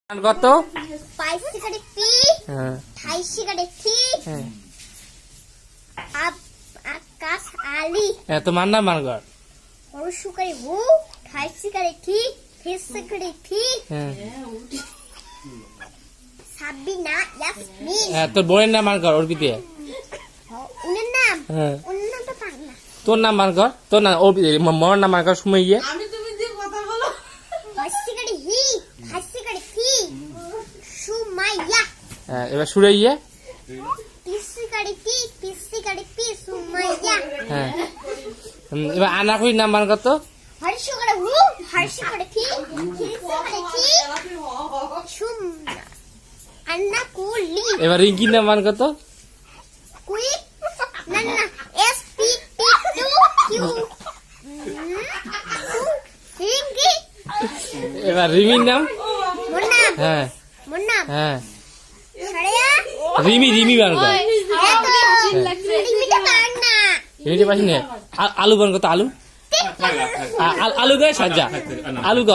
কত? 5 cigarette P, 28 cigarette P, আকাশ আলী। তোমার নাম মান কর। সুকারি হু, 28 সিগারেট পি, 30 সিগারেট পি, সাবিনা ইয়াসমিন। তোর বোনের নাম মান কর অর্পিতে। উনার নাম তো পারি না। তোর নাম মান কর, তোর নাম অর্পিতে, মোর নাম মান কর সুমাইয়া। আমি তুমি যে কথা বলো 5 সিগারেট হি, 28 সিগারেট পি, সুমাইয়া। এবার সুরাইয়া। 30 সিগারেট পি, 30 সিগারেট পি, সুমাইয়া। এবার আনাকুই নাম মান কত? হরিশুগারে হু, হরিশুগারে পি, 30 সিগারেট পি, আন্না কুলি। এবার রিঙ্কির নাম মান কত? কুই নান্না এস পি পি টু কিউ রিঙ্কি। এবার রিমির নাম? মুন্নাম হ্যাঁ মুন্নাম হ্যাঁ সারিয়া রিমি মান কর। রিমিটা পার না। রিমিটা পাস না। আলু মান কত? আলু আলু গায়ে সাজা। আলু গো